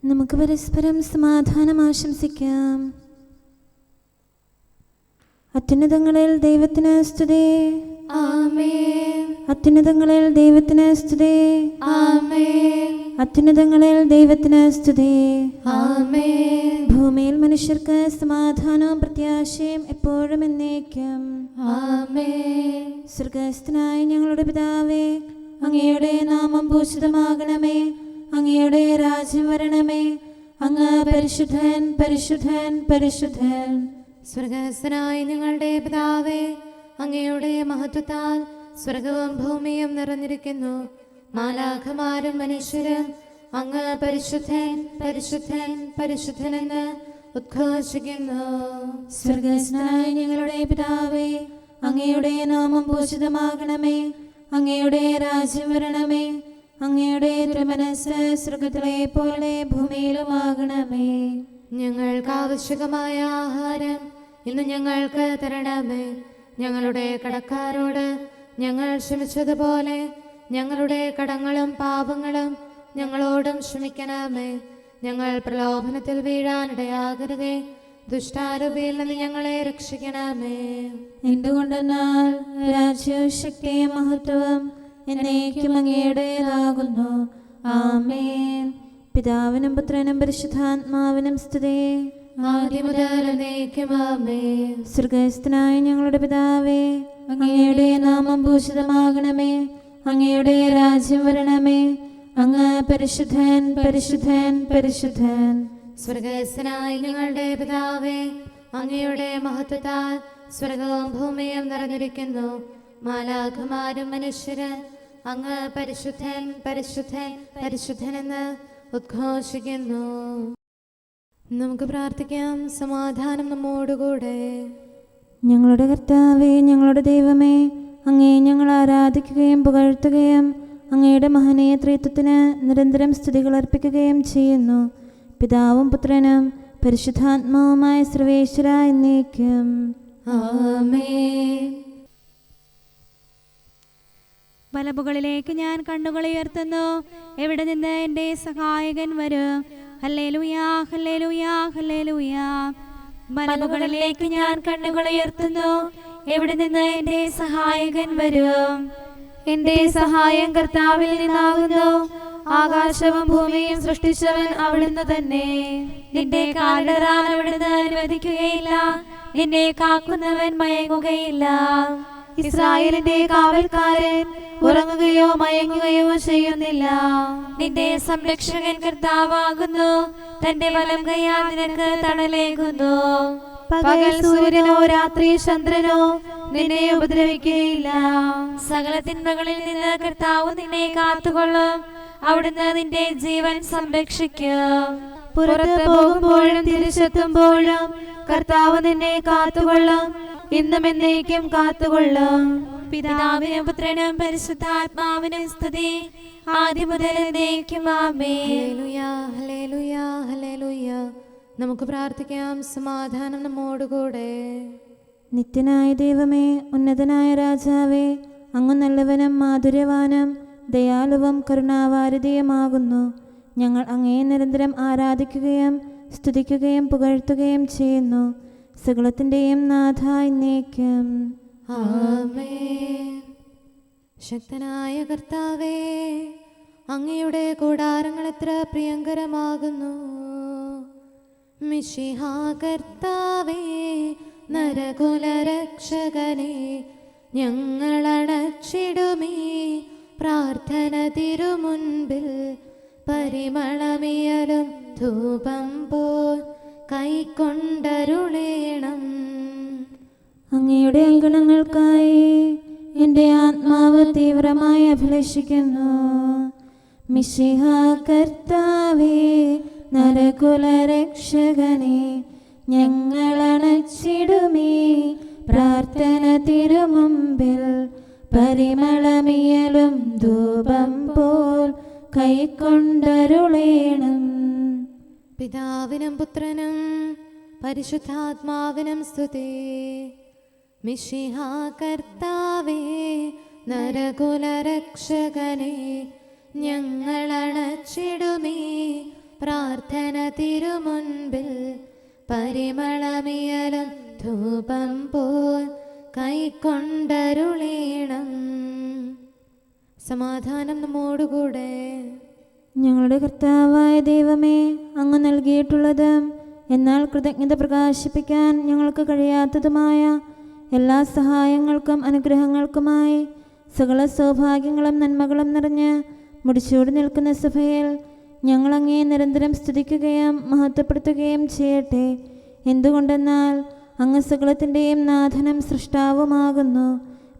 നമുക്ക് പരസ്പരം സമാധാനം ആശംസിക്കാം. അത്യുന്നതങ്ങളിൽ ദൈവത്തിന് സ്തുതി. ആമേൻ. അത്യുന്നതങ്ങളിൽ ദൈവത്തിന് സ്തുതി. ആമേൻ. അത്യുന്നതങ്ങളിൽ ദൈവത്തിന് സ്തുതി. ആമേൻ. ഭൂമിയിൽ മനുഷ്യർക്ക് സമാധാനവും പ്രത്യാശയും എപ്പോഴും എന്നേക്കും. ആമേൻ. സ്വർഗ്ഗസ്ഥനായ ഞങ്ങളുടെ പിതാവേ, അങ്ങയുടെ നാമം പൂജിതമാകണമേ. അങ്ങയുടെ രാജ്യം വരണമേ. അങ്ങ് പരിശുദ്ധൻ, പരിശുദ്ധൻ, പരിശുദ്ധൻ. സ്വർഗ്ഗസ്ഥനായ ഞങ്ങളുടെ പിതാവേ, അങ്ങയുടെ മഹത്വത്താൽ സ്വർഗവും ഭൂമിയും നിറഞ്ഞിരിക്കുന്നു. മാലാഖമാരും മനുഷ്യരും അങ്ങ് പരിശുദ്ധൻ, പരിശുദ്ധൻ, പരിശുദ്ധനെന്ന് ഉദ്ഘോഷിക്കുന്നു. സ്വർഗ്ഗസ്ഥനായ ഞങ്ങളുടെ പിതാവേ, അങ്ങയുടെ നാമം പൂജിതമാകണമേ. അങ്ങയുടെ രാജ്യം വരണമേ. അങ്ങയുടെ തിരുമനസ്സ് സ്വർഗ്ഗത്തിലെ പോലെ ഭൂമിയിലുമാകണമേ. ഞങ്ങൾക്ക് ആവശ്യമായ ആഹാരം ഇന്ന് ഞങ്ങൾക്ക് തരണമേ. ഞങ്ങളുടെ കടക്കാരോട് ഞങ്ങൾ ക്ഷമിച്ചതുപോലെ ഞങ്ങളുടെ കടങ്ങളും പാപങ്ങളും ഞങ്ങളോടും ക്ഷമിക്കണമേ. ഞങ്ങൾ പ്രലോഭനത്തിൽ വീഴാനിടയാകരുതേ. ദുഷ്ടാരൂപിയിൽ നിന്ന് ഞങ്ങളെ രക്ഷിക്കണമേ. എന്തുകൊണ്ടെന്നാൽ രാജ്യവും ശക്തിയും മഹത്വവും എന്നേക്കും അങ്ങയുടേതാകുന്നു. ആമേൻ. പിതാവിനും പുത്രനും പരിശുദ്ധാത്മാവിനും സ്തുതി. ആദ്യം മുതൽ എന്നേക്കും ആമേൻ. സ്വർഗ്ഗസ്ഥനായ ഞങ്ങളുടെ പിതാവേ, അങ്ങയുടെ നാമം പൂജിതമാകണമേ. അങ്ങയുടെ രാജ്യം വരണമേ. അങ്ങ് പരിശുദ്ധൻ, പരിശുദ്ധൻ, പരിശുദ്ധൻ. സ്വർഗ്ഗസ്ഥനായ ഞങ്ങളുടെ പിതാവേ, അങ്ങയുടെ മഹത്വത്താൽ സ്വർഗവും ഭൂമിയും നിറഞ്ഞിരിക്കുന്നു. മാലാഖമാരും മനുഷ്യരും അങ്ങ് പരിശുദ്ധൻ, പരിശുദ്ധൻ, പരിശുദ്ധനെന്ന് ഉദ്ഘോഷിക്കുന്നു. നമുക്ക് പ്രാർത്ഥിക്കാം. സമാധാനം നമ്മോടുകൂടെ. ഞങ്ങളുടെ കർത്താവേ, ഞങ്ങളുടെ ദൈവമേ, അങ്ങേ ഞങ്ങൾ ആരാധിക്കുകയും പുകഴ്ത്തുകയും അങ്ങയുടെ മഹനീയ ത്രിത്വത്തിന് നിരന്തരം സ്തുതികൾ അർപ്പിക്കുകയും ചെയ്യുന്നു. പിതാവും പുത്രനും പരിശുദ്ധാത്മാവുമായ സർവേശ്വര എന്നേക്കും. ആമേൻ. വലപ്പുകളിലേക്ക് ഞാൻ കണ്ണുകൾ ഉയർത്തുന്നു. എവിടെ നിന്ന് എൻ്റെ സഹായകൻ വരും? ഹല്ലേലൂയാ, ഹല്ലേലൂയാ, ഹല്ലേലൂയാ. വലപ്പുകളിലേക്ക് ഞാൻ കണ്ണുകൾ ഉയർത്തുന്നു. എവിടെ നിന്ന് എൻ്റെ സഹായകൻ വരും? എൻ്റെ സഹായം കർത്താവിൽ നിന്നാകുന്നു. ആകാശവും ഭൂമിയും സൃഷ്ടിച്ചവൻ അവിടുന്ന് തന്നെ. നിന്റെ കാലിടറാൻ അവിടുന്ന് അനുവദിക്കുകയില്ല. നിന്നെ കാക്കുന്നവൻ മയങ്ങുകയില്ല. ഇസ്രായേലിന്റെ കാവൽക്കാരൻ ഉറങ്ങുകയോ മയങ്ങുകയോ ചെയ്യുന്നില്ല. നിന്റെ സംരക്ഷകൻ കർത്താവാകുന്നു. തന്റെ വലം കൈയാൽ നിനക്ക് തണലേകുന്നു. പകൽ സൂര്യനോ രാത്രി ചന്ദ്രനോ നിന്നെ ഉപദ്രവിക്കുകയില്ല. സകല തിന്മകളിൽ നിന്ന് കർത്താവ് നിന്നെ കാത്തുകൊള്ളും. അവിടുന്ന് നിന്റെ ജീവൻ സംരക്ഷിക്കും. പുറത്ത് പോകുമ്പോഴും തിരിച്ചെത്തുമ്പോഴും കർത്താവ് നിന്നെ കാത്തുകൊള്ളും. ഇന്നും എന്നേക്കും കാത്തുകൊള്ളും. പിതാവിനും പുത്രനും പരിശുദ്ധാത്മാവിനും സ്തുതി. ആദ്യം മുതൽ എന്നേക്കും ആമേൻ. ഹല്ലേലൂയാ, ഹല്ലേലൂയാ, ഹല്ലേലൂയാ. നമുക്ക് പ്രാർത്ഥിക്കാം. സമാധാനം നമ്മോടുകൂടെ. നിത്യനായ ദൈവമേ, ഉന്നതനായ രാജാവേ, അങ്ങ് നല്ലവനും മാധുര്യവാനും ദയാലുവും കരുണാവാരിധിയുമാകുന്നു. ഞങ്ങൾ അങ്ങയെ നിരന്തരം ആരാധിക്കുകയും സ്തുതിക്കുകയും പുകഴ്ത്തുകയും ചെയ്യുന്നു. സകലത്തിൻ്റെയും നാഥ എന്നേക്കും. ആമേൻ. ശക്തനായ കർത്താവേ, അങ്ങയുടെ കൂടാരങ്ങൾ എത്ര പ്രിയങ്കരമാകുന്നു. മിശിഹാ കർത്താവേ, നരകുലരക്ഷകനെ, ഞങ്ങളണച്ചിടുമീ പ്രാർത്ഥന തിരുമുൻപിൽ. പരിമളമിയലും ധൂപം പോൽ കൈക്കൊണ്ടരുളേണം. അങ്ങയുടെ അങ്കണങ്ങൾക്കായി എൻ്റെ ആത്മാവ് തീവ്രമായി അഭിലഷിക്കുന്നു. മിശിഹാ കർത്താവേ, നരകുലരക്ഷകനെ, ഞങ്ങളണച്ചിടുമീ പ്രാർത്ഥന തിരുമുമ്പിൽ. പരിമളമിയലും ധൂപം പോൽ കൈക്കൊണ്ടരുളേണം. പിതാവിനും പുത്രനും പരിശുദ്ധാത്മാവിനും സ്തുതി. മിശിഹാ കർത്താവേ, നരകുലരക്ഷകനെ, ഞങ്ങളണച്ചിടുമീ പ്രാർത്ഥന തിരുമുൻപിൽ പരിമളമിയലും ധൂപം പോൽ കൈക്കൊണ്ടരുളീണം. സമാധാനം നമ്മോടുകൂടെ. ഞങ്ങളുടെ കർത്താവായ ദൈവമേ, അങ്ങ് നൽകിയിട്ടുള്ളതും എന്നാൽ കൃതജ്ഞത പ്രകാശിപ്പിക്കാൻ ഞങ്ങൾക്ക് കഴിയാത്തതുമായ എല്ലാ സഹായങ്ങൾക്കും അനുഗ്രഹങ്ങൾക്കുമായി സകല സൗഭാഗ്യങ്ങളും നന്മകളും നിറഞ്ഞ് മുടിച്ചൂടി നിൽക്കുന്ന സഭയിൽ ഞങ്ങളങ്ങേ നിരന്തരം സ്തുതിക്കുകയും മഹത്വപ്പെടുത്തുകയും ചെയ്യട്ടെ. എന്തുകൊണ്ടെന്നാൽ അങ്ങ് സകലത്തിൻ്റെയും നാഥനും സൃഷ്ടാവുമാകുന്നു.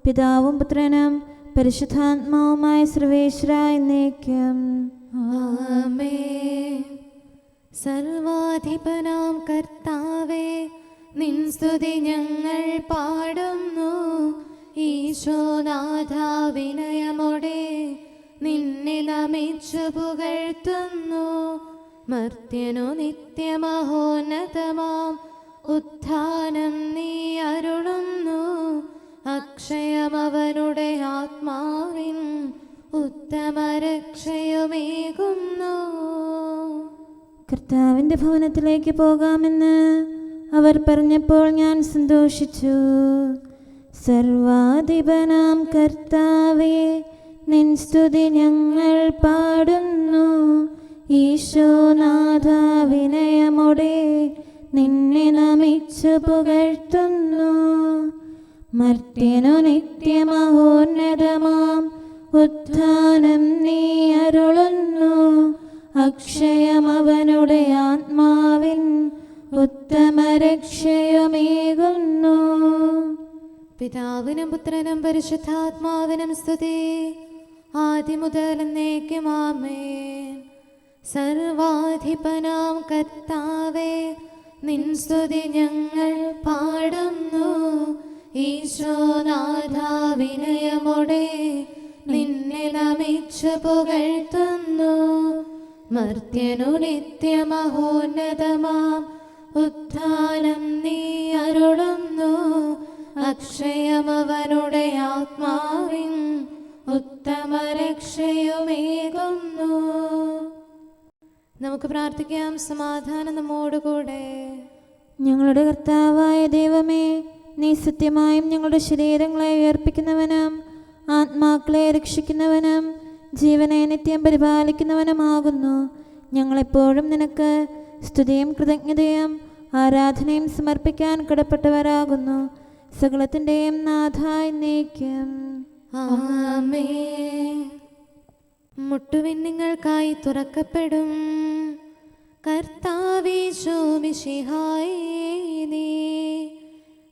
പിതാവും പുത്രനും പരിശുദ്ധാത്മാവുമായ സർവേശ്വരായ എന്നേക്കും ആമേൻ. സർവാധിപനാം കർത്താവേ, നിൻ സ്തുതി ഞങ്ങൾ പാടുന്നു. ഈശോനാഥ വിനയമോടെ നിന്നെ നമിച്ചു പുകഴ്ത്തുന്നു. മർത്യനു നിത്യമഹോന്നതമാം ഉത്ഥാനം നീ അരുളുന്നു. അക്ഷയമവനുടെ ആത്മാവിൻ ഉത്തമരക്ഷയുമേകുന്നു. കർത്താവിൻ്റെ ഭവനത്തിലേക്ക് പോകാമെന്ന് അവർ പറഞ്ഞപ്പോൾ ഞാൻ സന്തോഷിച്ചു. സർവാധിപനാം കർത്താവേ, നിൻ സ്തുതി ഞങ്ങൾ പാടുന്നു. ഈശോനാഥ വിനയമോടെ നിന്നെ നമിച്ചു പുകഴ്ത്തുന്നു. മർത്യനു നിത്യമഹോന്നതമാം ഉത്ഥാനം നീ അരുളുന്നു. അക്ഷയമവനുടെ ആത്മാവിൻ ഉത്തമരക്ഷയുമേകുന്നു. പിതാവിനും പുത്രനും പരിശുദ്ധാത്മാവിനും സ്തുതി, ആദ്യം മുതൽ എന്നേക്കും ആമേൻ. സർവാധിപനാം കർത്താവേ, നിൻ സ്തുതി ഞങ്ങൾ പാടുന്നു. ഈശോനാഥ വിനയമോടെ നിന്നെ നമിച്ചു പുകഴ്ത്തുന്നു. മർത്യനു നിത്യമഹോന്നതമാം ഉത്ഥാനം നീ അരുളുന്നു. അക്ഷയമവനുടെ ആത്മാവിൻ ഉത്തമരക്ഷയുമേകുന്നു. നമുക്ക് പ്രാർത്ഥിക്കാം. സമാധാനം നമ്മോടുകൂടെ. ഞങ്ങളുടെ കർത്താവായ ദൈവമേ, നീ സത്യമായും ഞങ്ങളുടെ ശരീരങ്ങളെ ഉയർപ്പിക്കുന്നവനും ആത്മാക്കളെ രക്ഷിക്കുന്നവനും ജീവനെ നിത്യം പരിപാലിക്കുന്നവനുമാകുന്നു. ഞങ്ങളെപ്പോഴും നിനക്ക് സ്തുതിയും കൃതജ്ഞതയും ആരാധനയും സമർപ്പിക്കാൻ കടപ്പെട്ടവരാകുന്നു. സകലത്തിൻ്റെയും നാഥായി എന്നേക്കും ആമേൻ. മുട്ടുവിൻ നിങ്ങൾക്കായി തുറക്കപ്പെടും. കർത്താവീശോ മിശിഹായേ, നീ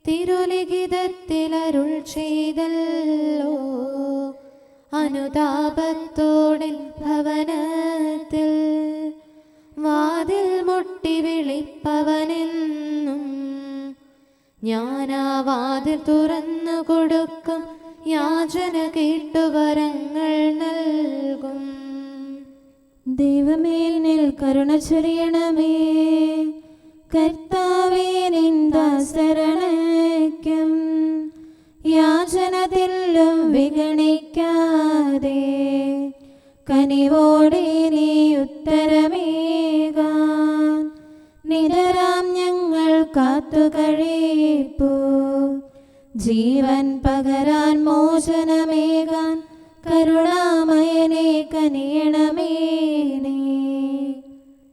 തിരുലിഖിതത്തിൽ അരുൾ ചെയ്തല്ലോ. അനുതാപത്തോടിൻ ഭവനത്തിൽ വാതിൽ മുട്ടി വിളിപ്പവനെന്നും ഞാനാ വാതിൽ തുറന്നു കൊടുക്കും. യാചന കേട്ടുവരങ്ങൾ നൽകും. ദൈവമേ, നിൽ കരുണ ചൊരിയണമേ. കർത്താവേ, നിൻ ദാസരണയ്ക്കും യാചനത്തിലും വിഗണിക്കാതെ കനിവോടെ നീ ഉത്തരമേകാൻ നിതരാം ഞങ്ങൾ കാത്തു കഴിപ്പൂ. ജീവൻ പകരാൻ മോചനമേകാൻ കരുണാമയനെ കനിയണമേ.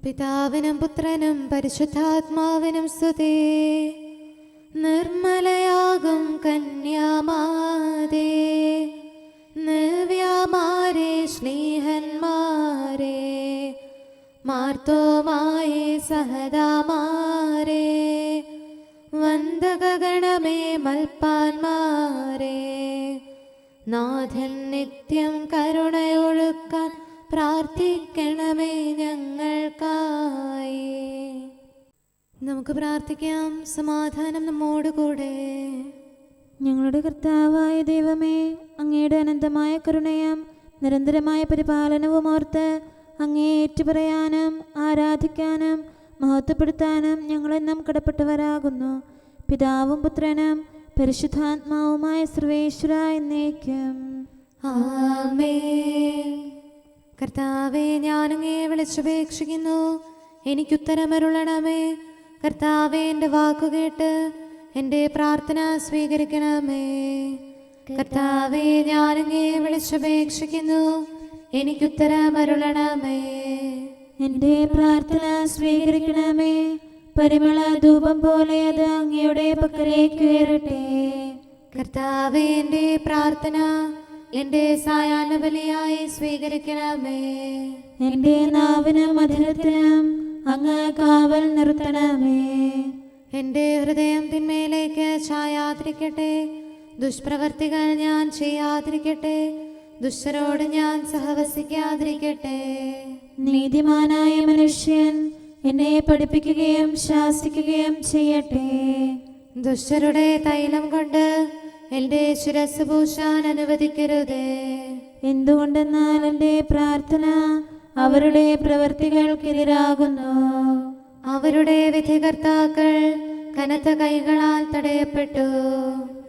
പിതാവിനും പുത്രനും പരിശുദ്ധാത്മാവിനും സ്തുതി. നിർമ്മലയാകും കന്യാമാതേ, നവ്യമാരെ സ്നേഹന്മാരെ, മാർത്തോമായേ സഹദാമാരെ, വന്ദകഗണമേ മൽപ്പാന്മാരെ, നാഥൻ നിത്യം കരുണയൊഴുക്കാൻ പ്രാർത്ഥിക്കണമേ ഞങ്ങൾക്കായി. നമുക്ക് പ്രാർത്ഥിക്കാം. സമാധാനം നമ്മോടുകൂടെ. ഞങ്ങളുടെ കർത്താവായ ദൈവമേ, അങ്ങയുടെ അനന്തമായ കരുണയും നിരന്തരമായ പരിപാലനവും ഓർത്ത് അങ്ങേ ഏറ്റുപറയാനും ആരാധിക്കാനും മഹത്വപ്പെടുത്താനും ഞങ്ങളെന്നും കടപ്പെട്ടവരാകുന്നു. പിതാവും പുത്രനും പരിശുദ്ധാത്മാവുമായ സർവേശ്വരായ എന്നേക്കും ആമേൻ. കർത്താവെ, ഞാനങ്ങേ വിളിച്ചപേക്ഷിക്കുന്നു, എനിക്കുത്തരമരുളണമേ. കർത്താവെ, എൻ്റെ വാക്കുകേട്ട് എൻ്റെ പ്രാർത്ഥന സ്വീകരിക്കണമേ. കർത്താവെ, ഞാനങ്ങേ വിളിച്ചപേക്ഷിക്കുന്നു, എനിക്കുത്തരമരുളണമേ. എൻ്റെ പ്രാർത്ഥന സ്വീകരിക്കണമേ. പരിമള ധൂപം പോലെ അത് അങ്ങയുടെ പക്കലേക്ക് ഉയരട്ടെ. കർത്താവെ, എൻ്റെ പ്രാർത്ഥന എൻ്റെ സായാഹ്ന ബലിയായി സ്വീകരിക്കണമേ. എൻ്റെ നാവിനും മധുരത്തിനും അങ്ങ് കാവൽ നിർത്തണമേ. എൻ്റെ ഹൃദയം തിന്മയിലേക്ക് ചായാതിരിക്കട്ടെ. ദുഷ്പ്രവർത്തികൾ ഞാൻ ചെയ്യാതിരിക്കട്ടെ. ദുഷ്ടരോട് ഞാൻ സഹവസിക്കാതിരിക്കട്ടെ. നീതിമാനായ മനുഷ്യൻ എന്നെ പഠിപ്പിക്കുകയും ശാസിക്കുകയും ചെയ്യട്ടെ. ദുഷ്ടരുടെ തൈലം കൊണ്ട് എൻ്റെ ശിരസ് പൂശാൻ അനുവദിക്കരുതേ. എന്തുകൊണ്ടെന്നാൽ എൻ്റെ പ്രാർത്ഥന അവരുടെ പ്രവൃത്തികൾക്കെതിരാകുന്നു. അവരുടെ വിധികർത്താക്കൾ കനത്ത കൈകളാൽ തടയപ്പെട്ടു.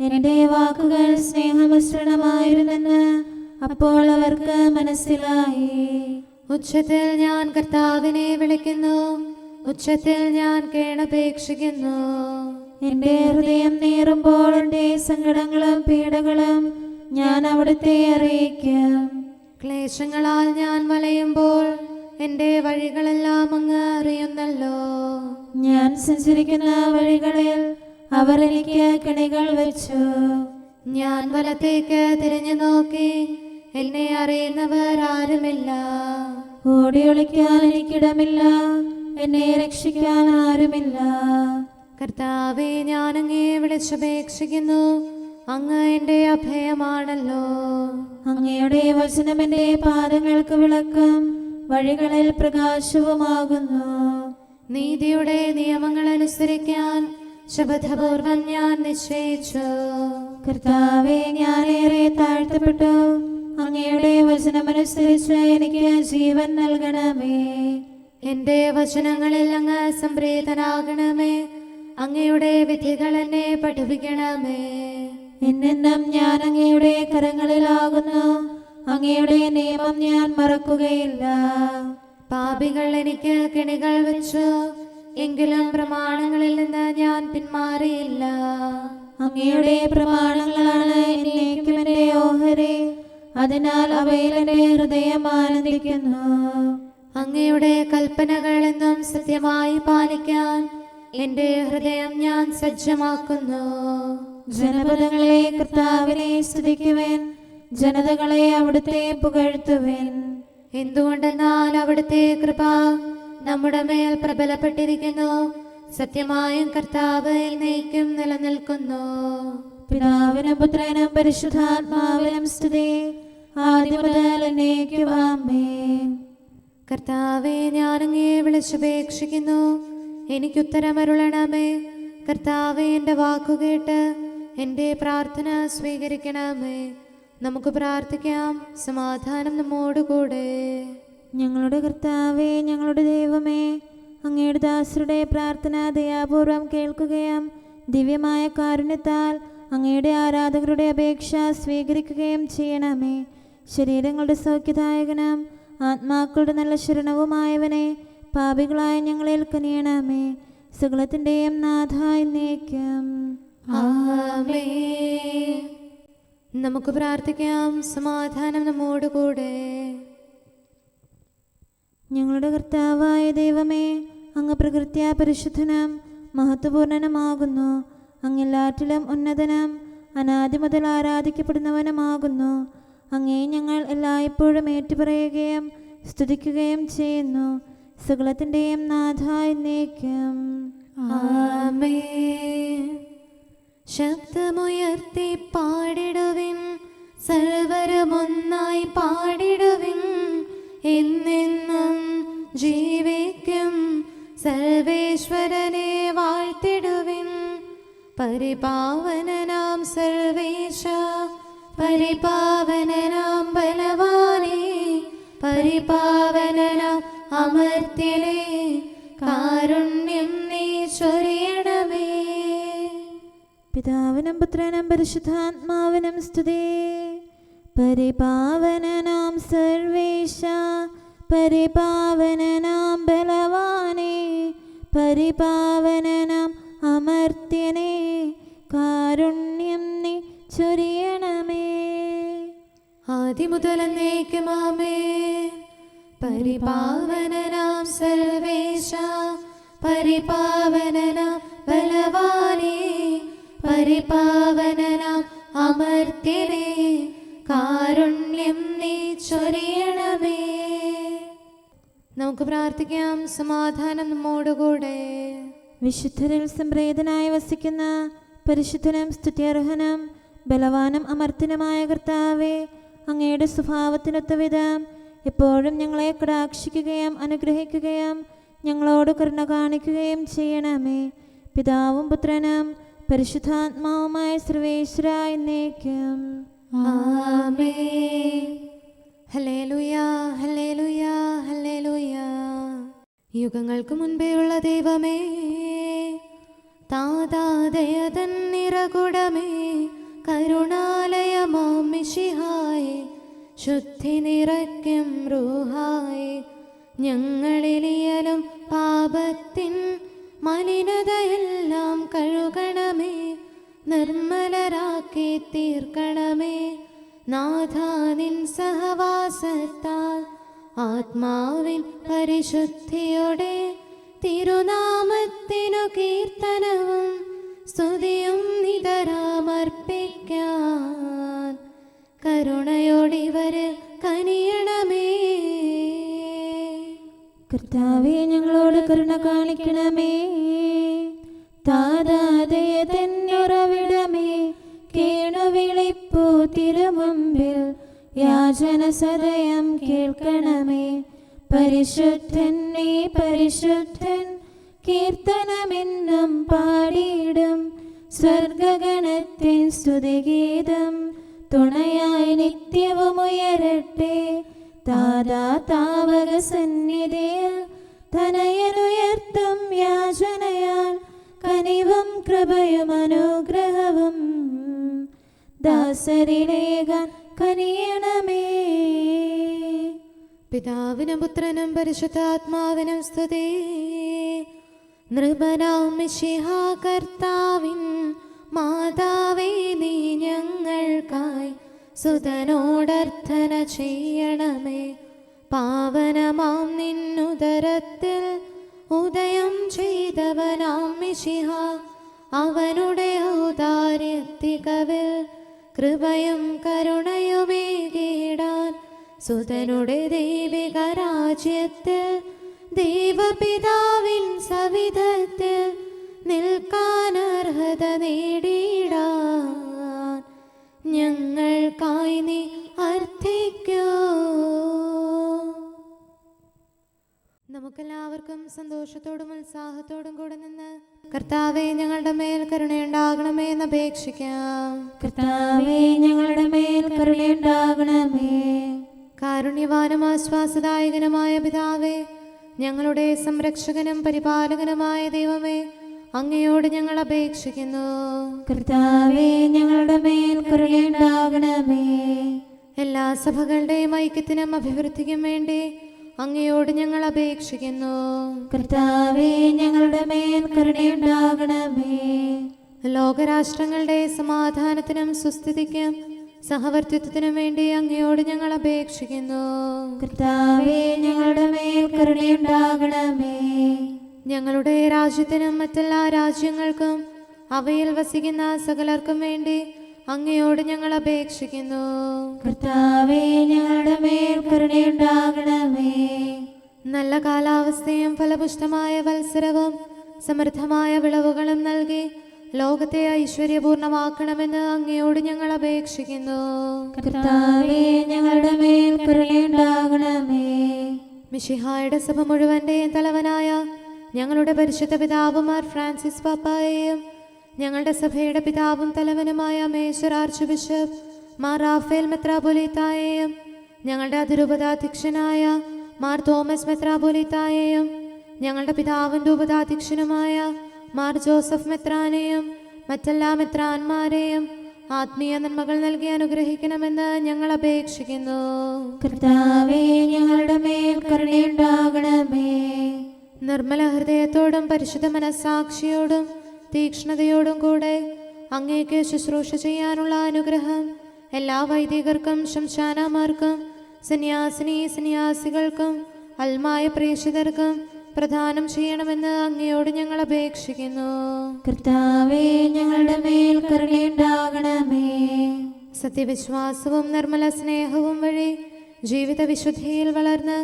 എൻ്റെ വാക്കുകൾ സ്നേഹമിശ്രണമായിരുന്നെന്ന് അപ്പോൾ അവർക്ക് മനസ്സിലായി. ഉച്ചത്തിൽ ഞാൻ കർത്താവിനെ വിളിക്കുന്നു, ഉച്ചത്തിൽ ഞാൻ കേണപേക്ഷിക്കുന്നു. എൻ്റെ ഹൃദയം നീറുമ്പോൾ എൻ്റെ സങ്കടങ്ങളും പീഡകളും ഞാൻ അവിടുത്തെ അറിയിക്കും. ക്ലേശങ്ങളാൽ ഞാൻ വലയുമ്പോൾ എൻ്റെ വഴികളെല്ലാം അങ്ങ് അറിയുന്നല്ലോ. ഞാൻ സഞ്ചരിക്കുന്ന വഴികളിൽ അവർ എനിക്ക് കെണികൾ വെച്ചു. ഞാൻ വലത്തേക്ക് തിരിഞ്ഞു നോക്കി, എന്നെ അറിയുന്നവർ ആരുമില്ല. ഓടിയൊളിക്കാൻ എനിക്കിടമില്ല, എന്നെ രക്ഷിക്കാൻ ആരുമില്ല. കർത്താവെ, ഞാനങ്ങേ വിളിച്ചപേക്ഷിക്കുന്നു, അങ്ങ് എൻ്റെ അഭയമാണല്ലോ. അങ്ങയുടെ വചനം എൻ്റെ പാദങ്ങൾക്ക് വിളക്കും വഴികളിൽ പ്രകാശവുമാകുന്നു. നീതിയുടെ നിയമങ്ങൾ അനുസരിക്കാൻ ശപഥപൂർവം ഞാൻ നിശ്ചയിച്ചു. കർത്താവെ, ഞാനേറെ താഴ്ത്തപ്പെട്ടു. അങ്ങയുടെ വചനമനുസരിച്ച് എനിക്ക് ജീവൻ നൽകണമേ. എൻ്റെ വചനങ്ങളിൽ അങ്ങ് സംപ്രീതനാകണമേ. അങ്ങയുടെ വിധികൾ എന്നെ പഠിപ്പിക്കണമേ. എന്നെന്നും ഞാൻ അങ്ങയുടെ കരങ്ങളിലാകുന്നു. അങ്ങയുടെ നിയമം ഞാൻ മറക്കുകയില്ല. പാപികൾ എനിക്ക് കെണികൾ വെച്ചു, എങ്കിലും പ്രമാണങ്ങളിൽ നിന്ന് ഞാൻ പിന്മാറിയില്ല. അങ്ങയുടെ പ്രമാണങ്ങളാണ് എന്നേക്കും എൻ്റെ ഓഹരി. അതിനാൽ അവയിൽ എൻ്റെ ഹൃദയം ആനന്ദിക്കുന്നു. അങ്ങയുടെ കൽപ്പനകൾ എന്നും സത്യമായി പാലിക്കാൻ എൻ്റെ ഹൃദയം ഞാൻ സജ്ജമാക്കുന്നു. ജനപദങ്ങളെ കർത്താവിനെ സ്തുതിക്കുവേൻ, ജനതകളെ അവിടുത്തെ പുകഴ്ത്തുവേൻ. എന്തുകൊണ്ടെന്നാൽ അവിടുത്തെ കൃപ നമ്മുടെ മേൽ പ്രബലപ്പെട്ടിരിക്കുന്നു. സത്യമായും കർത്താവ് എന്നേക്കും നിലനിൽക്കുന്നു. പിതാവിനും പുത്രനും പരിശുദ്ധാത്മാവിനും സ്തുതി, ആദ്യം മുതൽ എന്നേക്കും ആമേൻ. കർത്താവെ, ഞാനങ്ങേ വിളിച്ചപേക്ഷിക്കുന്നു, എനിക്കുത്തരമരുളണമേ. കർത്താവെ, എൻ്റെ വാക്കുകേട്ട് എൻ്റെ പ്രാർത്ഥന സ്വീകരിക്കണമേ. നമുക്ക് പ്രാർത്ഥിക്കാം. സമാധാനം നമ്മോടുകൂടെ. ഞങ്ങളുടെ കർത്താവേ, ഞങ്ങളുടെ ദൈവമേ, അങ്ങയുടെ ദാസരുടെ പ്രാർത്ഥന ദയാപൂർവം കേൾക്കുകയും ദിവ്യമായ കാരുണ്യത്താൽ അങ്ങയുടെ ആരാധകരുടെ അപേക്ഷ സ്വീകരിക്കുകയും ചെയ്യണമേ. ശരീരങ്ങളുടെ സൗഖ്യദായകനും ആത്മാക്കളുടെ നല്ല ശരണവുമായവനെ, പാപികളായ ഞങ്ങളിൽ കനിയണമേ. സകലത്തിൻ്റെയും നാഥ എന്നേക്കും ആമേൻ. നമുക്ക് പ്രാർത്ഥിക്കാം. സമാധാനം നമ്മോടുകൂടെ. ഞങ്ങളുടെ കർത്താവായ ദൈവമേ, അങ്ങ് പ്രകൃത്യാ പരിശുദ്ധനും മഹത്വപൂർണനുമാകുന്നു. അങ്ങെല്ലാറ്റിലും ഉന്നതനും അനാദി മുതൽ ആരാധിക്കപ്പെടുന്നവനുമാകുന്നു. അങ്ങേ ഞങ്ങൾ എല്ലായ്പ്പോഴും ഏറ്റുപറയുകയും സ്തുതിക്കുകയും ചെയ്യുന്നു. സകലത്തിൻ്റെയും നാഥ എന്നേക്കും ആമേൻ. ശബ്ദമുയർത്തി പാടിടുവിൻ, സർവരുമൊന്നായി പാടിടുവിൻ. എന്നെന്നും ജീവിക്കും സർവേശ്വരനെ വാഴ്ത്തിടുവിൻ. പരിപാവനനാം സർവേശ, പരിപാവനനാം ബലവാനേ, പരിപാവനനാം അമർത്യനേ, കാരുണ്യം നീ ചൊരിയണമേ. പിതാവിനും പുത്രനും പരിശുദ്ധാത്മാവിനും സ്തുതി. പരിപാവനനാം ബലവാനാം സർവേശ, പരിപാവനനാം ബലവാനേ, പരിപാവനനാം അമർത്യനേ, കാരുണ്യം നീ ചൊരിയണമേ. ആദിമുതൽ എന്നേക്കും ആമേൻ. പരിപാവനനാം സർവേശ, പരിപാവനനാം ബലവാനേ, പരിപാവനനാം അമർത്യനേ, കാരുണ്യം നീ ചൊരിയണമേ. നമുക്ക് പ്രാർത്ഥിക്കാം. സമാധാനം നമ്മോടുകൂടെ. വിശുദ്ധരിൽ സംപ്രേതനായി വസിക്കുന്ന പരിശുദ്ധനും സ്തുത്യർഹനും ബലവാനും അമർത്യനുമായ കർത്താവേ, അങ്ങയുടെ സ്വഭാവത്തിനൊത്ത വിധം എപ്പോഴും ഞങ്ങളെ കടാക്ഷിക്കുകയും അനുഗ്രഹിക്കുകയും ഞങ്ങളോട് കരുണ കാണിക്കുകയും ചെയ്യണമേ. പിതാവും പുത്രനും പരിശുദ്ധാത്മാവുമായ സർവേശ്വര എന്നേക്കും ആമേൻ. ഹല്ലേലൂയാ, ഹല്ലേലൂയാ, ഹല്ലേലൂയാ. യുഗങ്ങൾക്ക് മുൻപേയുള്ള ദൈവമേ, താതാദയതൻ നിറകുടമേ, കരുണാലയമാം മിശിഹായേ, ശുദ്ധി നിറയ്ക്കും റൂഹായേ, ഞങ്ങളിലിയലും പാപത്തിൻ മലിനതയെല്ലാം കഴുകണമേ, നിർമ്മലരാക്കി തീർക്കണമേ. നാഥാനിൻ സഹവാസത്താൽ ആത്മാവിൻ പരിശുദ്ധിയോടെ തിരുനാമത്തിനു കീർത്തനവും സ്തുതിയും നിതരാമർപ്പിക്കാൻ കരുണയോടിവരിൽ കനിയണമേ. കർത്താവേ, ഞങ്ങളോട് കരുണ കാണിക്കണമേ. താതാദയതന്നുറവിടമേ, കേണുവിളിപ്പൂ തിരുമുമ്പിൽ യാചന സദയം കേൾക്കണമേ. പരിശുദ്ധൻ നീ പരിശുദ്ധൻ, കീർത്തനമെന്നും പാടിയിടും സ്വർഗഗണത്തിൻ സ്തുതിഗീതം തുണയായി നിത്യവും ഉയരട്ടെ. താതാ താവക സന്നിധിയിൽ തനയനുയർത്തും യാചനയാൽ കനിവും കൃപയും അനുഗ്രഹവും ദാസരിലേകാൻ കനിയണമേ. പിതാവിനും പുത്രനും പരിശുദ്ധാത്മാവിനും സ്തുതി. നൃപനാം മിശിഹാ കർത്താവിൻ മാതാവേ, നീ ഞങ്ങൾക്കായി സുതനോടർത്ഥന ചെയ്യണമേ. പാവനമാം നിന്നുദരത്തിൽ ഉദയം ചെയ്തവനാം മിശിഹ, അവനുടെ ഔദാര്യത്തികവിൽ കൃപയും കരുണയുമേകിടാൻ സുതനുടെ ദൈവിക രാജ്യത്തിൽ ദൈവപിതാവിൻ സവിധത്തിൽ നിൽക്കാൻ അർഹത നേടിയിടാൻ ഞങ്ങൾക്കായി നീ അർത്ഥിക്കൂ. നമുക്കെല്ലാവർക്കും സന്തോഷത്തോടും ഉത്സാഹത്തോടും കൂടെ നിന്ന് കർത്താവേ, ഞങ്ങളുടെ മേൽ കരുണയുണ്ടാകണമേ എന്ന് അപേക്ഷിക്കാം. കർത്താവേ, ഞങ്ങളുടെ മേൽ കരുണയുണ്ടാകണമേ. കാരുണ്യവാനും ആശ്വാസദായകനുമായ പിതാവേ, ഞങ്ങളുടെ സംരക്ഷകനും പരിപാലകനുമായ ദൈവമേ, അങ്ങയോട് ഞങ്ങൾ അപേക്ഷിക്കുന്നു. കർത്താവേ, ഞങ്ങളുടെ മേൽ കരുണയുണ്ടാകണമേ. എല്ലാ സഭകളുടെയും ഐക്യത്തിനും അഭിവൃദ്ധിക്കും വേണ്ടി അങ്ങയോട് ഞങ്ങൾ അപേക്ഷിക്കുന്നു. കർത്താവേ, ഞങ്ങളുടെ മേൽ കരുണയുണ്ടാകണമേ. ലോകരാഷ്ട്രങ്ങളുടെ സമാധാനത്തിനും സുസ്ഥിതിക്കും സഹവർത്തിത്വത്തിനും വേണ്ടി അങ്ങയോട് ഞങ്ങൾ അപേക്ഷിക്കുന്നു. കർത്താവേ, ഞങ്ങളുടെ മേൽ കരുണയുണ്ടാകണമേ. ഞങ്ങളുടെ രാജ്യത്തിനും മറ്റെല്ലാ രാജ്യങ്ങൾക്കും അവയിൽ വസിക്കുന്ന സകലർക്കും വേണ്ടി അങ്ങയോട് ഞങ്ങൾ അപേക്ഷിക്കുന്നു. കർത്താവേ, ഞങ്ങളുടെ മേൽ കരുണയുണ്ടാകണമേ. നല്ല കാലാവസ്ഥയും ഫലപുഷ്ടമായ വത്സരവും സമൃദ്ധമായ വിളവുകളും നൽകി ലോകത്തെ ഐശ്വര്യപൂർണമാക്കണമെന്ന് അങ്ങയോട് ഞങ്ങൾ അപേക്ഷിക്കുന്നു. കർത്താവേ, ഞങ്ങളുടെ മേൽ കരുണയുണ്ടാകണമേ. മിശിഹായുടെ സഭ മുഴുവന്റെയും തലവനായ ഞങ്ങളുടെ പരിശുദ്ധ പിതാവുമാർ ഫ്രാൻസിസ് പാപ്പായെയും ഞങ്ങളുടെ സഭയുടെ പിതാവും തലവനുമായ major archbishop Mar Raphael മെത്രാപൊലീത്തായെയും ഞങ്ങളുടെ അതിരൂപതാധ്യക്ഷനായ മാർ തോമസ് മെത്രാപൊലീത്തായെയും ഞങ്ങളുടെ പിതാവിൻ്റെ ഉപതാധ്യക്ഷനുമായ മാർ ജോസഫ് മെത്രാനെയും മറ്റെല്ലാ മെത്രാന്മാരെയും ആത്മീയ നന്മകൾ നൽകി അനുഗ്രഹിക്കണമെന്ന് ഞങ്ങൾ അപേക്ഷിക്കുന്നു. കർത്താവേ, ഞങ്ങളുടെ മേൽ കരുണയുണ്ടാകണമേ. നിർമ്മല ഹൃദയത്തോടും പരിശുദ്ധ മനസ്സാക്ഷിയോടും തീക്ഷ്ണതയോടും കൂടെ അങ്ങേക്ക് ശുശ്രൂഷ ചെയ്യാനുള്ള അനുഗ്രഹം എല്ലാ വൈദികർക്കും ശംശാനമാർക്കും സന്യാസികൾക്കും അൽമായ പ്രേക്ഷിതർക്കും പ്രദാനം ചെയ്യണമെന്ന് അങ്ങയോട് ഞങ്ങൾ അപേക്ഷിക്കുന്നു. കർത്താവേ, ഞങ്ങളുടെ മേൽ കരുണയുണ്ടാകണമേ. സത്യവിശ്വാസവും നിർമ്മല സ്നേഹവും വഴി ജീവിത വിശുദ്ധിയിൽ വളർന്ന്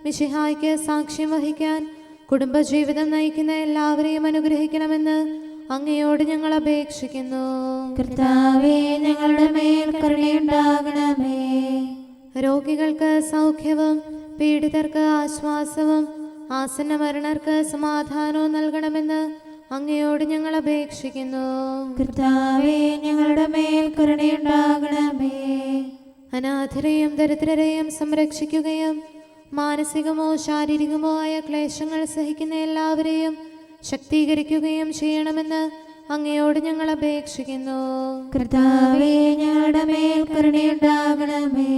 മിശിഹായ്ക്ക് സാക്ഷ്യം വഹിക്കാൻ കുടുംബജീവിതം നയിക്കുന്ന എല്ലാവരെയും അനുഗ്രഹിക്കണമെന്ന് അങ്ങയോട് ഞങ്ങൾ അപേക്ഷിക്കുന്നു. കർത്താവേ, ഞങ്ങളുടെ മേൽ കരുണയുണ്ടാകണമേ. രോഗികൾക്ക് സൗഖ്യവും പീഡിതർക്ക് ആശ്വാസവും ആസന്ന മരണർക്ക് സമാധാനവും നൽകണമെന്ന് അങ്ങയോട് ഞങ്ങൾ അപേക്ഷിക്കുന്നു. കർത്താവേ, ഞങ്ങളുടെ മേൽ കരുണയുണ്ടാകണമേ. അനാഥരെയും ദരിദ്രരെയും സംരക്ഷിക്കുകയും മാനസികമോ ശാരീരികമോ ആയ ക്ലേശങ്ങൾ സഹിക്കുന്ന എല്ലാവരെയും ശക്തീകരിക്കുകയും ചെയ്യണമെന്ന് അങ്ങയോട് ഞങ്ങൾ അപേക്ഷിക്കുന്നു. കർത്താവേ, ഞങ്ങളുടെ മേൽ കരുണയുണ്ടാകണമേ.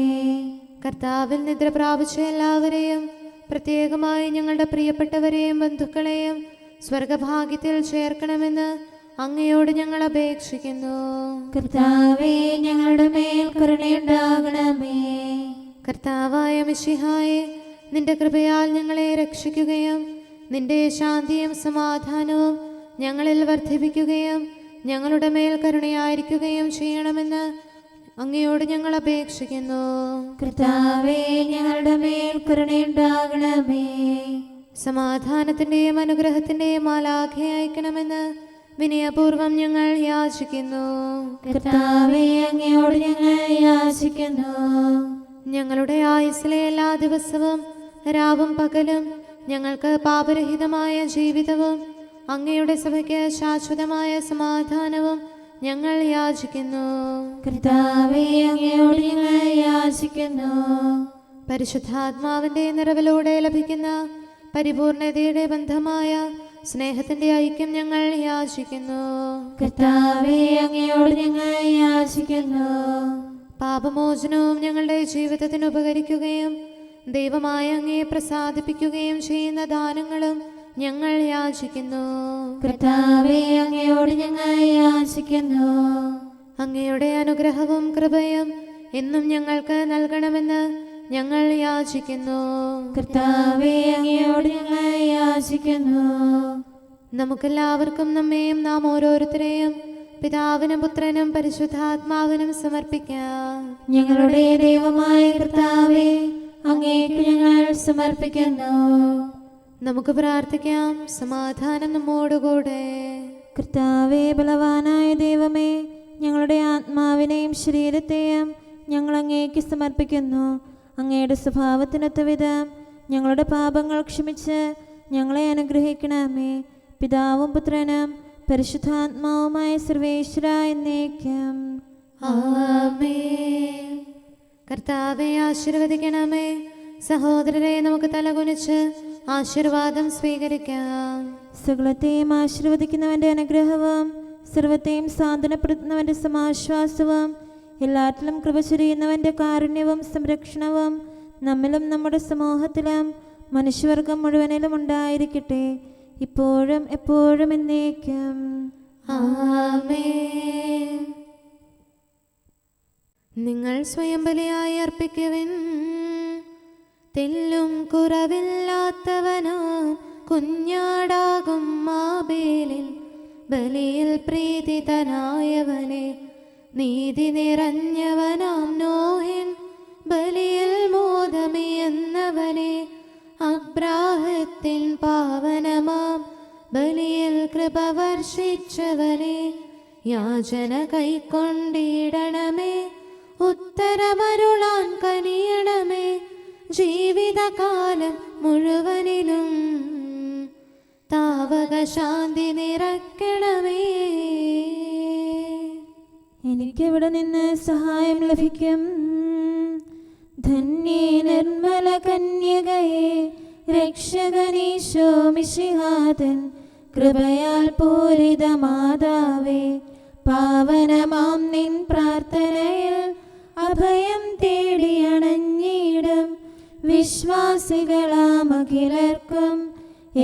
കർത്താവിൽ നിദ്ര പ്രാപിച്ച എല്ലാവരെയും പ്രത്യേകമായി ഞങ്ങളുടെ പ്രിയപ്പെട്ടവരെയും ബന്ധുക്കളെയും സ്വർഗഭാഗ്യത്തിൽ ചേർക്കണമെന്ന് അങ്ങയോട് ഞങ്ങൾ അപേക്ഷിക്കുന്നു. കർത്താവേ, ഞങ്ങളുടെ മേൽ കരുണയുണ്ടാകണമേ. കർത്താവായ മിശിഹായെ, നിന്റെ കൃപയാൽ ഞങ്ങളെ രക്ഷിക്കുകയും നിന്റെ ശാന്തിയും സമാധാനവും ഞങ്ങളിൽ വർദ്ധിപ്പിക്കുകയും ഞങ്ങളുടെ മേൽ കരുണയായിരിക്കുകയും ചെയ്യണമെന്ന് അങ്ങയോട് ഞങ്ങൾ അപേക്ഷിക്കുന്നു. കർത്താവേ, ഞങ്ങളുടെ മേൽ കരുണയുണ്ടാകണമേ. സമാധാനത്തിന്റെയും അനുഗ്രഹത്തിന്റെയും മാലാഖ അയക്കണമെന്ന് വിനയപൂർവം ഞങ്ങൾ യാചിക്കുന്നു. കർത്താവേ, അങ്ങയോട് ഞങ്ങൾ യാചിക്കുന്നു. ഞങ്ങളുടെ ആയുസ്സിലെ എല്ലാ ദിവസവും രാവും പകലും ഞങ്ങൾക്ക് പാപരഹിതമായ ജീവിതവും അങ്ങയുടെ സഭയ്ക്ക് ശാശ്വതമായ സമാധാനവും ഞങ്ങൾ യാചിക്കുന്നു. കർത്താവേ, അങ്ങയോട് ഞങ്ങൾ യാചിക്കുന്നു. പരിശുദ്ധാത്മാവിന്റെ നിറവിലൂടെ ലഭിക്കുന്ന പരിപൂർണതയുടെ ബന്ധമായ സ്നേഹത്തിന്റെ ഐക്യം ഞങ്ങൾ യാചിക്കുന്നു. കർത്താവേ, അങ്ങയോട് ഞങ്ങൾ യാചിക്കുന്നു. പാപമോചനവും ഞങ്ങളുടെ ജീവിതത്തിന് ഉപകരിക്കുകയും ദൈവമായ അങ്ങയെ പ്രസാദിപ്പിക്കുകയും ചെയ്യുന്ന ദാനങ്ങളും ഞങ്ങൾ യാചിക്കുന്നു. കർത്താവേ, അങ്ങയോട് ഞങ്ങൾ യാചിക്കുന്നു. അങ്ങയുടെ അനുഗ്രഹവും കൃപയും എന്നും ഞങ്ങൾക്ക് നൽകണമെന്ന് ഞങ്ങൾ യാചിക്കുന്നു. കർത്താവേ, അങ്ങയോട് ഞങ്ങൾ യാചിക്കുന്നു. നമുക്കെല്ലാവർക്കും നമ്മെയും നാം ഓരോരുത്തരെയും പിതാവിനും പുത്രനും പരിശുദ്ധാത്മാവിനും സമർപ്പിക്കാം. ഞങ്ങളുടെ ദൈവമായ കർത്താവേ, അങ്ങേക്ക് ഞങ്ങൾ സമർപ്പിക്കുന്നു. നമുക്ക് പ്രാർത്ഥിക്കാം. സമാധാനം നമ്മോടുകൂടെ. കർത്താവേ, ബലവാനായ ദൈവമേ, ഞങ്ങളുടെ ആത്മാവിനെയും ശരീരത്തെയും ഞങ്ങൾ അങ്ങേക്ക് സമർപ്പിക്കുന്നു. അങ്ങയുടെ സ്വഭാവത്തിനൊത്ത വിധം ഞങ്ങളുടെ പാപങ്ങൾ ക്ഷമിച്ച് ഞങ്ങളെ അനുഗ്രഹിക്കണമേ. പിതാവും പുത്രനും പരിശുദ്ധാത്മാവുമായ സർവേശ്വര എന്നേക്കും ആമേൻ. കർത്താവെ ആശീർവദിക്കണമേ. സഹോദരരെ, നമുക്ക് തലകുനിച്ച് ആശീർവാദം സ്വീകരിക്കാം. സകലത്തെയും ആശീർവദിക്കുന്നവന്റെ അനുഗ്രഹവും സർവത്തെയും സാന്ത്വനപ്പെടുത്തുന്നവന്റെ സമാശ്വാസവും എല്ലാറ്റിലും കൃപ ചൊരിയുന്നവന്റെ കാരുണ്യവും സംരക്ഷണവും നമ്മിലും നമ്മുടെ സമൂഹത്തിലും മനുഷ്യവർഗം മുഴുവനിലും ഉണ്ടായിരിക്കട്ടെ, ഇപ്പോഴും എപ്പോഴും എന്നേക്കും ആമേൻ. നിങ്ങൾ സ്വയം ബലിയായി അർപ്പിക്കുവിൻ. തെല്ലും കുറവില്ലാത്തവനാം കുഞ്ഞാടാകും മാബേലിൽ ബലിയിൽ പ്രീതിതനായവനെ, നീതി നിറഞ്ഞവനാം നോഹിൻ ബലിയിൽ മോദമിയെന്നവനെ, അബ്രാഹത്തിൻ പാവനമാം ബലിയിൽ കൃപ വർഷിച്ചവനെ, യാചന കൈക്കൊണ്ടിടണമേ, ഉത്തരമരുളാൻ കനിയണമേ, ജീവിതകാലം മുഴുവനിലും താവക ശാന്തി നിറയ്ക്കണമേ. എനിക്കെവിടെ നിന്ന് സഹായം ലഭിക്കും? ധന്യേ നിർമ്മല കന്യകയെ, രക്ഷകനീശോ മിശിഹാതൻ കൃപയാൽ പൂരിത മാതാവേ, പാവനമാം നിൻ പ്രാർത്ഥനയിൽ അഭയം തേടിയണഞ്ഞിടും വിശ്വാസികളാമഖിലർക്കും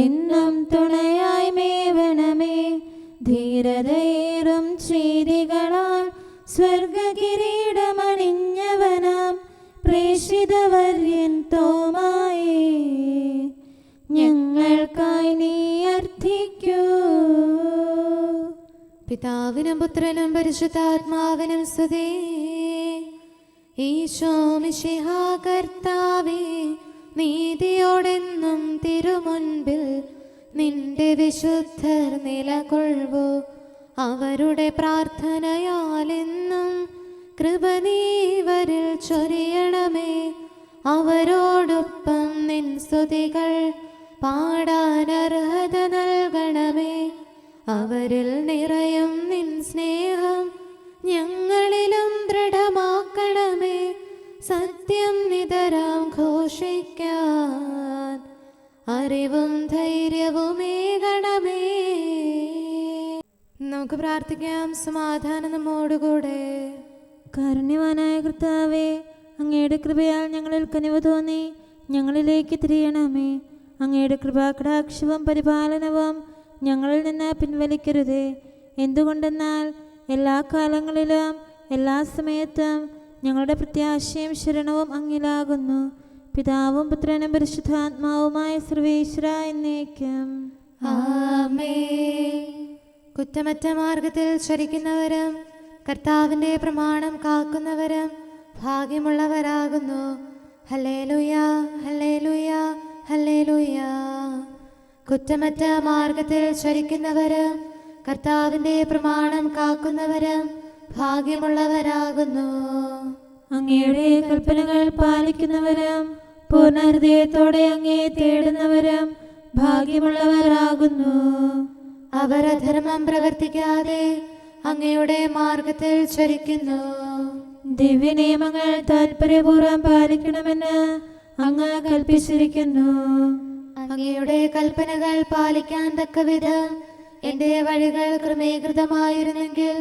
എന്നും തുണയായി മേവണമേ. ധീരതയേറും ചെയ്തികളാൽ സ്വർഗകിരീടമണിഞ്ഞവനാം പ്രേഷിതവര്യൻ തോമായേ, ഞങ്ങൾക്കായി നീ അർത്ഥിക്കൂ. പിതാവിനും പുത്രനും പരിശുദ്ധാത്മാവിനും സ്തുതി. ഈശോ മിശിഹാ കർത്താവേ, നീതിയോടെന്നും തിരുമുൻപിൽ നിന്റെ വിശുദ്ധർ നിലകൊള്ളൂ. അവരുടെ പ്രാർത്ഥനയാലെന്നും കൃപ നീവരിൽ ചൊരിയണമേ. അവരോടൊപ്പം നിൻ സ്തുതികൾ പാടാൻ അർഹത നൽകണമേ. അവരിൽ നിറയും നിൻ സ്നേഹം ഞങ്ങളിലും ദൃഢമാക്കണമേ. സത്യം നിതരാം ഘോഷിക്കാൻ അറിവും ധൈര്യവുമേകണമേ. നമുക്ക് പ്രാർത്ഥിക്കാം. സമാധാനം നമ്മോടുകൂടെ. കാരുണ്യവാനായ കർത്താവേ, അങ്ങയുടെ കൃപയാൽ ഞങ്ങളിൽ കനിവ് തോന്നി ഞങ്ങളിലേക്ക് തിരിയണമേ. അങ്ങയുടെ കൃപാകടാക്ഷവും പരിപാലനവും ഞങ്ങളിൽ നിന്ന് പിൻവലിക്കരുതേ. എന്തുകൊണ്ടെന്നാൽ എല്ലാ കാലങ്ങളിലും എല്ലാ സമയത്തും ഞങ്ങളുടെ പ്രത്യാശയും ശരണവും അങ്ങിലാകുന്നു. പിതാവും പുത്രനും പരിശുദ്ധാത്മാവുമായ സർവേശ്വര എന്നേക്കും. ആമേൻ. കുറ്റമറ്റ മാർഗത്തിൽ ചരിക്കുന്നവരും കർത്താവിൻ്റെ പ്രമാണം കാക്കുന്നവരും ഭാഗ്യമുള്ളവരാകുന്നു. ഹല്ലേലൂയ, ഹല്ലേലൂയ, ഹല്ലേലൂയ. കുറ്റമറ്റ മാർഗത്തിൽ ചരിക്കുന്നവരും കർത്താവിൻ്റെ പ്രമാണം കാക്കുന്നവരും ഭാഗ്യമുള്ളവരാകുന്നു. അങ്ങയുടെ കൽപ്പനകൾ പാലിക്കുന്നവരും പൂർണ്ണ ഹൃദയത്തോടെ അങ്ങയെ തേടുന്നവരും ഭാഗ്യമുള്ളവരാകുന്നു. അവർ അധർമ്മം പ്രവർത്തിക്കാതെ അങ്ങയുടെ മാർഗത്തിൽ ചരിക്കുന്നു. ദിവ്യനിയമങ്ങൾ താൽപര്യപൂർവ്വം പാലിക്കണമെന്ന് അങ്ങ് കൽപ്പിച്ചിരിക്കുന്നു. അങ്ങയുടെ കൽപ്പനകൾ പാലിക്കാൻ തക്കവിധം എൻ്റെ വഴികൾ ക്രമീകൃതമായിരുന്നെങ്കിൽ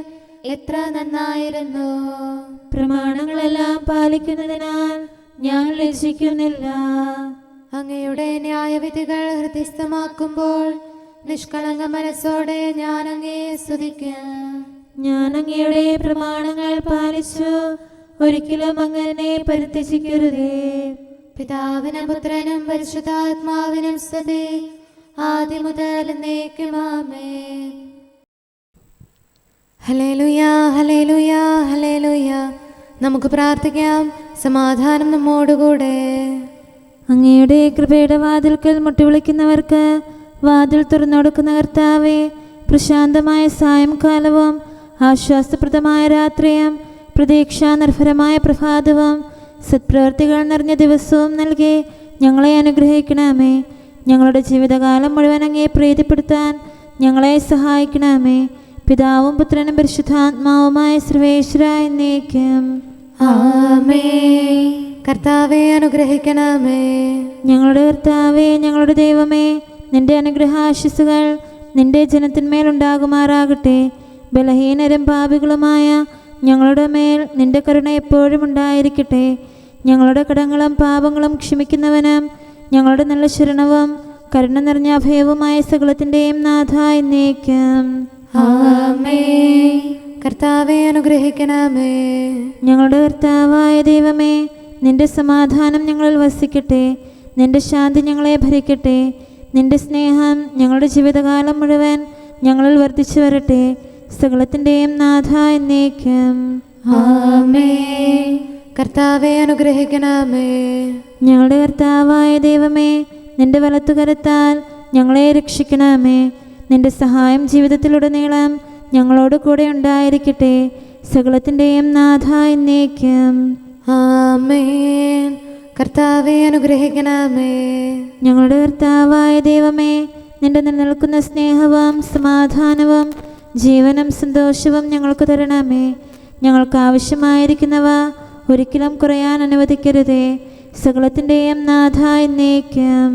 എത്ര നന്നായിരുന്നു. പ്രമാണങ്ങളെല്ലാം പാലിക്കുന്നതിനാൽ ഞാൻ ലജ്ജിക്കുന്നില്ല. അങ്ങയുടെ ന്യായവിധികൾ ഹൃദയസ്ഥമാക്കുമ്പോൾ നിഷ്കളങ്ക മനസ്സോടെ ഞാൻ അങ്ങയെ സ്തുതിക്കാം. ഞാൻ അങ്ങയുടെ പ്രമാണങ്ങൾ പാലിച്ചു, ഒരിക്കലും അങ്ങനെ പരിത്യജിക്കരുതേ. പിതാവിനും പുത്രനും പരിശുദ്ധാത്മാവിനും സ്തുതി, ആദ്യം മുതൽ എന്നേക്കും ആമേൻ. ഹല്ലേലൂയ, ഹല്ലേലൂയ, ഹല്ലേലൂയ. നമുക്ക് പ്രാർത്ഥിക്കാം. സമാധാനം നമ്മോടുകൂടെ. അങ്ങയുടെ കൃപയുടെ വാതിൽക്കൽ മുട്ടിവിളിക്കുന്നവർക്ക് വാതിൽ തുറന്നുകൊടുക്കുന്ന കർത്താവേ, പ്രശാന്തമായ സായംകാലവും ആശ്വാസപ്രദമായ രാത്രിയും പ്രതീക്ഷാനിർഭരമായ പ്രഭാതവും സത്പ്രവർത്തികൾ നിറഞ്ഞ ദിവസവും നൽകി ഞങ്ങളെ അനുഗ്രഹിക്കണമേ. ഞങ്ങളുടെ ജീവിതകാലം മുഴുവൻ അങ്ങയെ പ്രീതിപ്പെടുത്താൻ ഞങ്ങളെ സഹായിക്കണമേ. പിതാവും പുത്രനും പരിശുദ്ധാത്മാവുമായ സർവേശ്വര എന്നേക്കും. ആമേൻ. കർത്താവെ അനുഗ്രഹിക്കണമേ. ഞങ്ങളുടെ കർത്താവേ, ഞങ്ങളുടെ ദൈവമേ, നിന്റെ അനുഗ്രഹാശിസുകൾ നിന്റെ ജനത്തിന്മേലുണ്ടാകുമാറാകട്ടെ. ബലഹീനരും പാപികളുമായ ഞങ്ങളുടെ മേൽ നിന്റെ കരുണ എപ്പോഴും ഉണ്ടായിരിക്കട്ടെ. ഞങ്ങളുടെ കടങ്ങളും പാപങ്ങളും ക്ഷമിക്കുന്നവനും ഞങ്ങളുടെ നല്ല ശരണവും കരുണ നിറഞ്ഞ അഭയവുമായ സകലത്തിൻ്റെയും നാഥ എന്നേക്കും. ആമേൻ. കർത്താവെ അനുഗ്രഹിക്കണമേ. ഞങ്ങളുടെ കർത്താവായ ദൈവമേ, നിന്റെ സമാധാനം ഞങ്ങളിൽ വസിക്കട്ടെ. നിന്റെ ശാന്തി ഞങ്ങളെ ഭരിക്കട്ടെ. നിന്റെ സ്നേഹം ഞങ്ങളുടെ ജീവിതകാലം മുഴുവൻ ഞങ്ങളിൽ വർദ്ധിച്ചു വരട്ടെ. സകലത്തിൻ്റെയും നാഥ എന്നേക്കും. ആമേൻ. കർത്താവെ അനുഗ്രഹിക്കണമേ. ഞങ്ങളുടെ കർത്താവായ ദൈവമേ, നിന്റെ വലത്തുകരത്താൽ ഞങ്ങളെ രക്ഷിക്കണമേ. നിന്റെ സഹായം ജീവിതത്തിലുടനീളം ഞങ്ങളോട് കൂടെ ഉണ്ടായിരിക്കട്ടെ. സകലത്തിൻ്റെയും നാഥ എന്നേക്കും. ആമേൻ. കർത്താവെ അനുഗ്രഹിക്കണമേ. ഞങ്ങളുടെ കർത്താവായ ദൈവമേ, നിന്റെ നിലനിൽക്കുന്ന സ്നേഹവും സമാധാനവും ജീവനും സന്തോഷവും ഞങ്ങൾക്ക് തരണമേ. ഞങ്ങൾക്ക് ആവശ്യമായിരിക്കുന്നവ ഒരിക്കലും കുറയാൻ അനുവദിക്കരുതേ. സകലത്തിൻ്റെയും നാഥ എന്നേക്കും.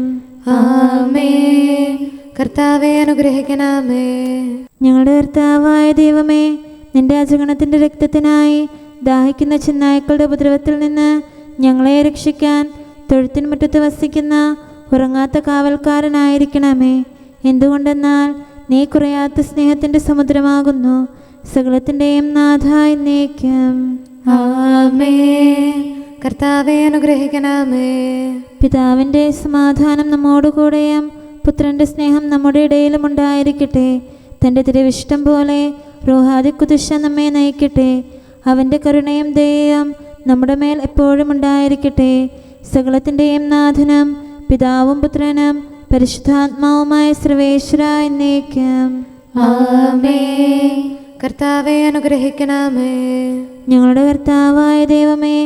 ആമേൻ. കർത്താവെ അനുഗ്രഹിക്കണമേ. ഞങ്ങളുടെ കർത്താവായ ദൈവമേ, നിന്റെ അജഗണത്തിൻ്റെ രക്തത്തിനായി ദാഹിക്കുന്ന ചെന്നായ്ക്കളുടെ ഉപദ്രവത്തിൽ നിന്ന് ഞങ്ങളെ രക്ഷിക്കാൻ തൊഴുത്തിൻ മുറ്റത്ത് വസിക്കുന്ന ഉറങ്ങാത്ത കാവൽക്കാരനായിരിക്കണമേ. എന്തുകൊണ്ടെന്നാൽ നീ കുറയാത്ത സ്നേഹത്തിൻ്റെ സമുദ്രമാകുന്നു. സകലത്തിൻ്റെയും നാഥ എന്നേക്കും. ആമേൻ. കർത്താവെ അനുഗ്രഹിക്കണമേ. പിതാവിൻ്റെ സമാധാനം നമ്മോടുകൂടെയും പുത്രൻ്റെ സ്നേഹം നമ്മുടെ ഇടയിലും ഉണ്ടായിരിക്കട്ടെ. തൻ്റെ തിരുവിഷ്ടം പോലെ റൂഹാദിക്കുദുശ നമ്മെ നയിക്കട്ടെ. അവൻ്റെ കരുണയും ദയയും നമ്മുടെ മേൽ എപ്പോഴും ഉണ്ടായിരിക്കട്ടെ. സകലത്തിൻ്റെയും നാഥനും പിതാവും പുത്രനും പരിശുദ്ധാത്മാവുമായ സർവേശ്വര എന്നേക്കും. ആമേൻ. കർത്താവെ അനുഗ്രഹിക്കണമേ. ഞങ്ങളുടെ കർത്താവായ ദൈവമേ,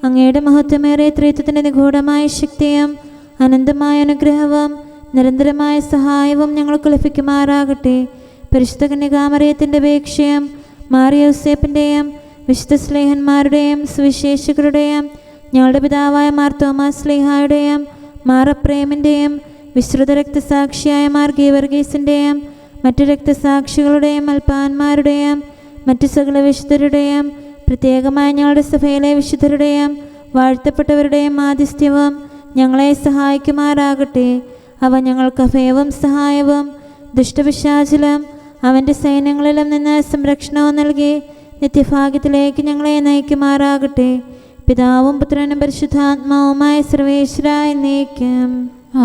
അങ്ങയുടെ മഹത്വമേറിയ ത്രിത്വത്തിൻ്റെ നിഗൂഢമായ ശക്തിയും അനന്തമായ അനുഗ്രഹവും നിരന്തരമായ സഹായവും ഞങ്ങൾക്ക് ലഭിക്കുമാറാകട്ടെ. പരിശുദ്ധ കന്യകാമറിയത്തിൻ്റെ അപേക്ഷയും മാറിയോസേപ്പിൻ്റെയും വിശുദ്ധ സ്ലേഹന്മാരുടെയും സുവിശേഷകരുടെയും ഞങ്ങളുടെ പിതാവായ മാർ തോമാസ് സ്ലീഹായുടെയും മാർ അപ്രേമിൻ്റെയും വിശ്രുത രക്തസാക്ഷിയായ മാർ ഗീവർഗീസിൻ്റെയും മറ്റു രക്തസാക്ഷികളുടെയും അൽപ്പാന്മാരുടെയും മറ്റു സകല വിശുദ്ധരുടെയും പ്രത്യേകമായി ഞങ്ങളുടെ സഭയിലെ വിശുദ്ധരുടെയും വാഴ്ത്തപ്പെട്ടവരുടെയും ആതിഥ്യവും ഞങ്ങളെ സഹായിക്കുമാറാകട്ടെ. അവ ഞങ്ങൾക്ക് അഭയവും സഹായവും ദുഷ്ടപിശാചിലും അവൻ്റെ സൈന്യങ്ങളിലും നിന്ന് സംരക്ഷണവും നൽകി നിത്യഭാഗ്യത്തിലേക്ക് ഞങ്ങളെ നയിക്കുമാറാകട്ടെ. പിതാവും പുത്രനും പരിശുദ്ധാത്മാവുമായ സർവേശ്വര എന്നേക്കും.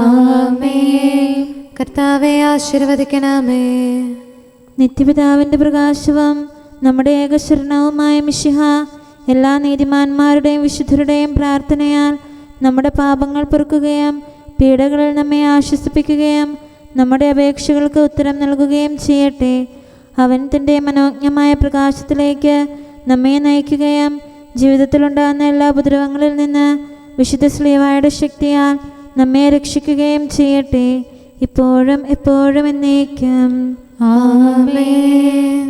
ആമേൻ. കർത്താവെ ആശീർവദിക്കണമേ. നിത്യപിതാവിൻ്റെ പ്രകാശവും നമ്മുടെ ഏകശരണവുമായ മിശിഹ എല്ലാ നീതിമാന്മാരുടെയും വിശുദ്ധരുടെയും പ്രാർത്ഥനയാൽ നമ്മുടെ പാപങ്ങൾ പൊറുക്കുകയും പീഡകളിൽ നമ്മെ ആശ്വസിപ്പിക്കുകയും നമ്മുടെ അപേക്ഷകൾക്ക് ഉത്തരം നൽകുകയും ചെയ്യട്ടെ. അവൻ തൻ്റെ മനോജ്ഞമായ പ്രകാശത്തിലേക്ക് നമ്മെ നയിക്കുകയും ജീവിതത്തിലുണ്ടാകുന്ന എല്ലാ ഉപദ്രവങ്ങളിൽ നിന്ന് വിശുദ്ധ ശ്ലീഹായുടെ ശക്തിയാൽ നമ്മെ രക്ഷിക്കുകയും ചെയ്യട്ടെ, ഇപ്പോഴും എപ്പോഴും എന്നേക്കും. ആമേൻ.